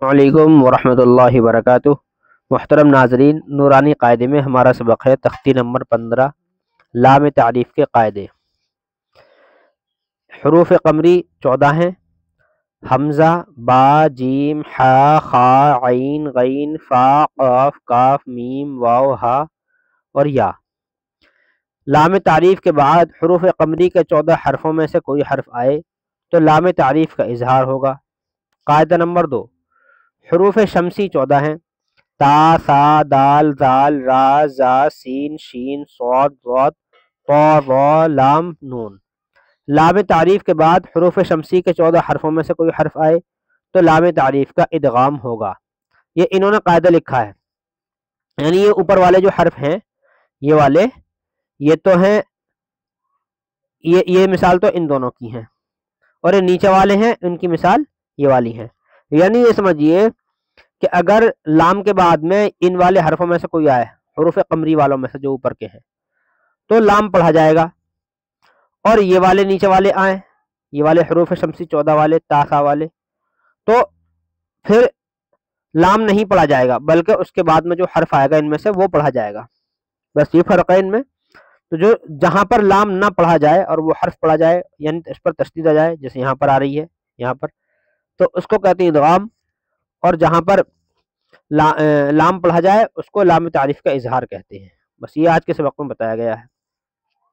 علیکم ورحمۃ اللہ وبرکاتہ۔ محترم ناظرین، نورانی قاعدے میں ہمارا سبق ہے تختی نمبر 15، لام تعریف کے قاعدے۔ حروف قمری 14 ہیں: حمزہ، با، جیم، حا، خا، عین، غین، فا، قاف، کاف، میم، واو، ہا اور یا۔ لام تعریف کے بعد حروف قمری کے 14 حرفوں میں سے کوئی حرف آئے تو لام تعریف کا اظہار ہوگا۔ قاعدہ نمبر 2، حروف شمسی 14 ہیں: تا، ثا، دال، ذال، را، زا، سین، شین، صاد، ضاد، طا، ظا، لام، نون۔ لام تعریف کے بعد حروف شمسی کے 14 حرفوں میں سے کوئی حرف آئے تو لام تعریف کا ادغام ہوگا۔ یہ انہوں نے قاعدہ لکھا ہے، یعنی یہ اوپر والے جو حرف ہیں یہ والے، یہ تو ہیں، یہ مثال تو ان دونوں کی ہیں، اور یہ نیچے والے ہیں، ان کی مثال یہ والی ہیں۔ یعنی یہ سمجھیے کہ اگر لام کے بعد میں ان والے حرفوں میں سے کوئی آئے، حروف قمری والوں میں سے جو اوپر کے ہیں، تو لام پڑھا جائے گا، اور یہ والے نیچے والے آئیں، یہ والے حروف شمسی 14 والے، تا، ثا والے، تو پھر لام نہیں پڑھا جائے گا، بلکہ اس کے بعد میں جو حرف آئے گا ان میں سے وہ پڑھا جائے گا۔ بس یہ فرق ہے ان میں۔ تو جو جہاں پر لام نہ پڑھا جائے اور وہ حرف پڑھا جائے، یعنی اس پر تشدید آ جائے، جیسے یہاں پر آ رہی ہے، یہاں پر، تو اس کو کہتے ہیں ادغام، اور جہاں پر لام پڑھا جائے اس کو لام تعریف کا اظہار کہتے ہیں۔ بس یہ آج کے سبق میں بتایا گیا ہے۔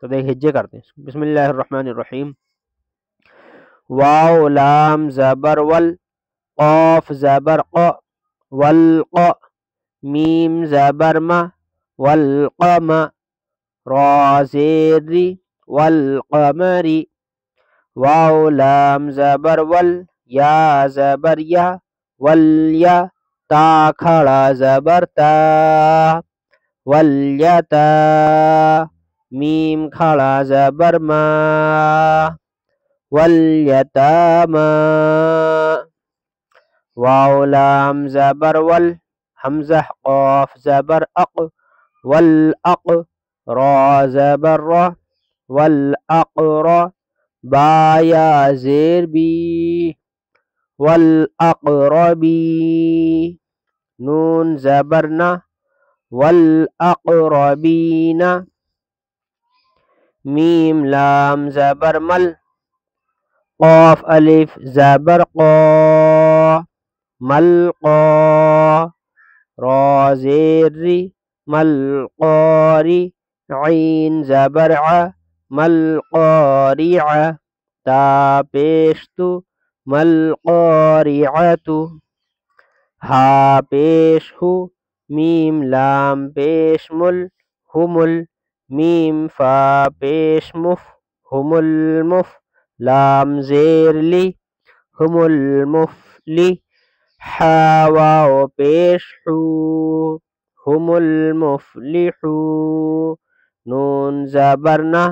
تو دیکھ ہجے کرتے ہیں۔ بسم اللہ الرحمن الرحیم۔ واو لام زبر ول، قاف زبر ق، والق، میم زبر ما، والقم، را زیر ری، والقمری، واو لام زبر ول، یا زبر یا، والیا، تا کھڑا زبر تا، والیتا، میم کھڑا زبر ما، والیتاما، واو لام زبر ول، حمزہ قاف زبر اق، والاق، را زبر را، والاقر، با یا زیر بی، والاقربی، نون زبرنا، والاقربین، میم لام زبر مل، قاف الف زبر قا، ملقا، را زیر ری، ملقاری، عین زبر ع، ملقارع، تا پیشتو، ملقارعۃ، ہا پیش ہو، میم لام پیش مل، ہمل، میم فا پیش مف، ہم المف، لام زیر لی، ہم المفلی، حا واو پیش حو، ہم المفلحو، نون زبرنا،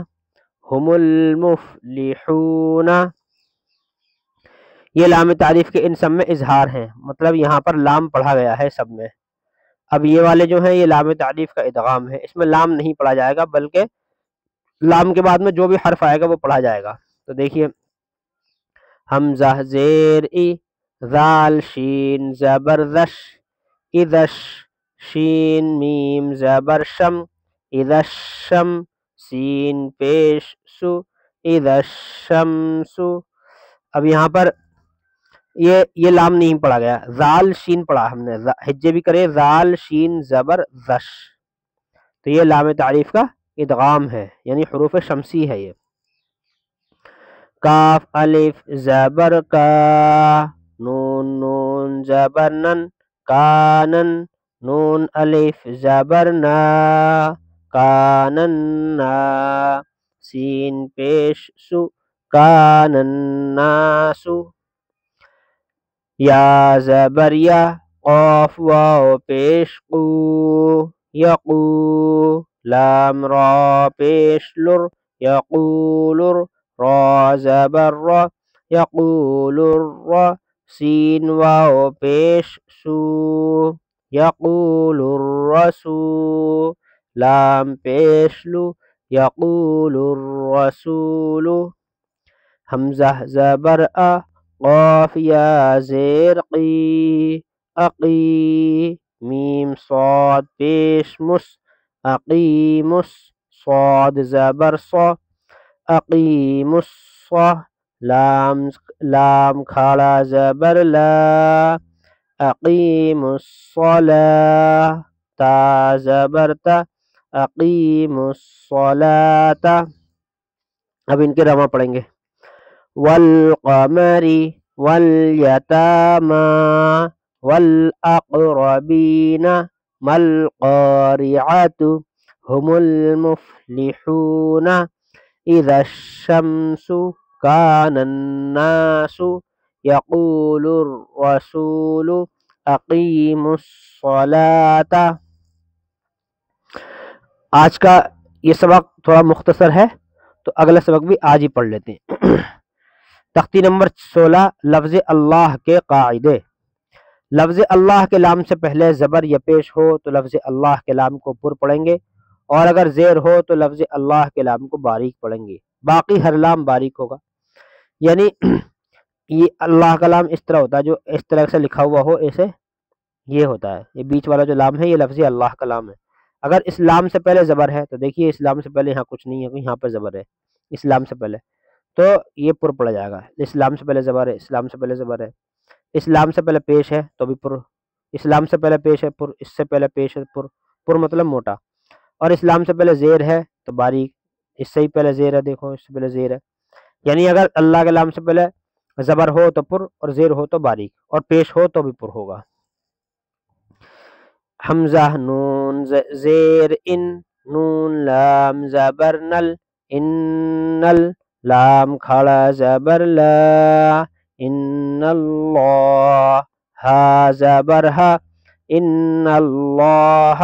ہم المفلحون۔ یہ لام تعریف کے ان سب میں اظہار ہیں، مطلب یہاں پر لام پڑھا گیا ہے سب میں۔ اب یہ والے جو ہیں یہ لام تعریف کا ادغام ہے، اس میں لام نہیں پڑھا جائے گا، بلکہ لام کے بعد میں جو بھی حرف آئے گا وہ پڑھا جائے گا۔ تو دیکھیے، حمزہ زیر ای، ذال شین زبر ذش، اذش، شین میم زبر شم، اذشم، سین پیش سو، اذشمس۔ اب یہاں پر یہ لام نہیں پڑھا گیا، ذال شین پڑھا ہم نے، ہجے بھی کرے، ذال شین زبر ذش، تو یہ لام تعریف کا ادغام ہے، یعنی حروف شمسی ہے یہ۔ کاف الف زبر کا، نون نون زبر نن، کانن، نون الف زبر نا، کانن نا، سین پیش سو، کانن ناسو، یا زبر یا، قاف واو پیش قو، یقو، لام را پیش لر، یقولر، را زبر را، یقولر را، سین واو پیش سو، یقول الرسو، لام پیش لو، یقول الرسول، حمزہ زبر آ، قاف یا زیر قی، اقی، میم صاد پیش مس، اقیمس، صاد زبر صا، اقیم الصا، لام کھڑا زبر لا، اقیم الصلاة، تا زبر تا، اقیم الصلاة۔ اب ان کے رواں پڑھیں گے، والقمر والیتاما والاقربین ما القارعة هم المفلحون اذا الشمس كان الناس يقول الرسول اقیموا الصلاة۔ آج کا یہ سبق تھوڑا مختصر ہے تو اگلا سبق بھی آج ہی پڑھ لیتے ہیں۔ تختی نمبر 16، لفظ اللہ کے قاعدے۔ لفظ اللہ کے لام سے پہلے زبر یا پیش ہو تو لفظ اللہ کے لام کو پر پڑھیں گے، اور اگر زیر ہو تو لفظ اللہ کے لام کو باریک پڑھیں گے، باقی ہر لام باریک ہوگا۔ یعنی یہ اللہ کا لام اس طرح ہوتا ہے، جو اس طرح سے لکھا ہوا ہو ایسے یہ ہوتا ہے، یہ بیچ والا جو لام ہے یہ لفظ اللہ کا لام ہے۔ اگر اس لام سے پہلے زبر ہے تو دیکھیے اس لام سے پہلے یہاں کچھ نہیں ہے، یہاں پہ زبر ہے اس لام سے پہلے، تو یہ پر پڑا جائے گا۔ اس لام سے پہلے زبر ہے، اس لام سے پہلے زبر ہے، اس لام سے پہلے پیش ہے تو بھی پر، اس لام سے پہلے پیش ہے پر، اس سے پہلے پیش ہے پر، پر مطلب موٹا، اور اس لام سے پہلے زیر ہے تو باریک، اس سے ہی پہلے زیر ہے، دیکھو اس سے پہلے زیر ہے۔ یعنی اگر اللہ کے لام سے پہلے زبر ہو تو پر، اور زیر ہو تو باریک، اور پیش ہو تو بھی پر ہوگا۔ حمزہ نون زیر ان، نون لام زبر نل، انل، لام کھڑا زبر لا، ان اللہ، ہا زبر ہا، ان اللہ،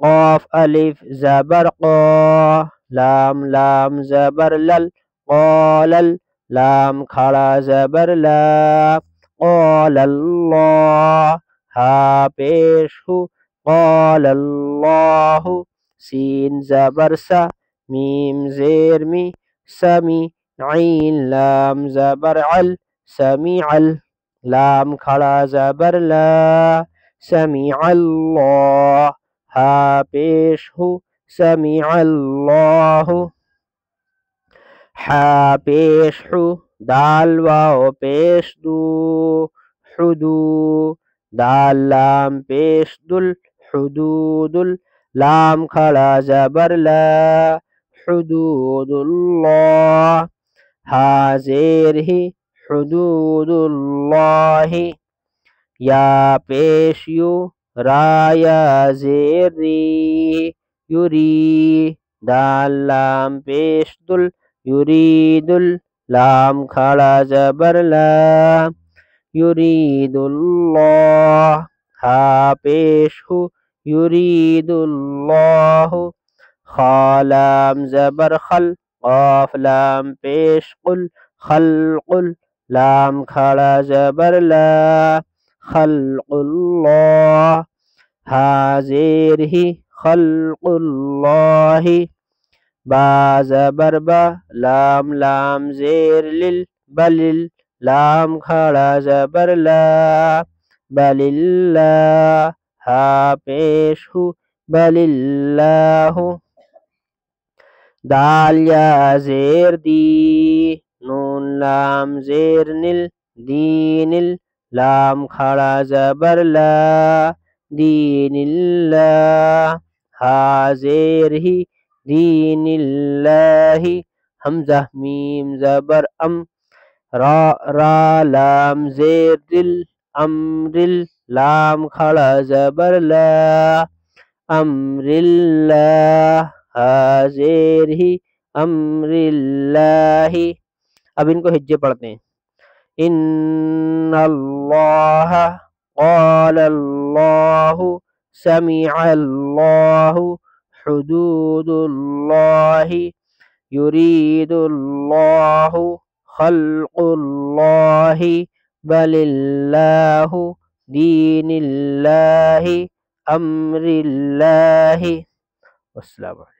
قاف الف زبر قا، لام زبر لل، قالل، لام کھڑا زبر لا، قال اللہ، ہا پیش ہو، قال اللہ، سین زبر سا، میم زیر می، سمی، عین لام زبر عل، سمیع، لام کھڑا زبر لا، سمیع اللہ، ہا پیش ہو، سمیع اللہ، ہا پیش ہو، دال واو پیش دو، حدو، دال لام پیش دل، حدود، لام کھڑا زبر لا، حدود اللہ، ہا زیر ہی، حدود اللہ، یا پیش یو، را یا زیر ری، یری، دال لام پیش دل، یرید، لام کھڑا زبر لا، یرید اللہ، ہا پیش ہو، یرید اللہ، خا لام زبر خل، قاف لام پیش قل، خلق، لام کھڑا زبر لا، خلق اللہ، ہا زیر ہی، خلق اللہ، با زبر با، لام زیر لل، بلل، لام کھڑا زبر لا، بل اللہ، ہا پیش ہو، بل اللہ، دال یا زیر دی، نون لام زیر نل، دین، لام کھڑا زبر لا، دین اللہ، ہا زیر ہی، دین اللہ، حمزہ میم زبر ام، را لام زیر دل، امر، لام کھڑا زبر لا، امر اللہ، ہا زیر ہی، امر اللہ۔ اب ان کو ہجے پڑھتے ہیں، ان اللہ، قال اللہ، سمع اللہ، حدود اللہ، یرید اللہ، خلق اللہ، بل اللہ، دین اللہ، امر اللہ۔ والسلام علیکم۔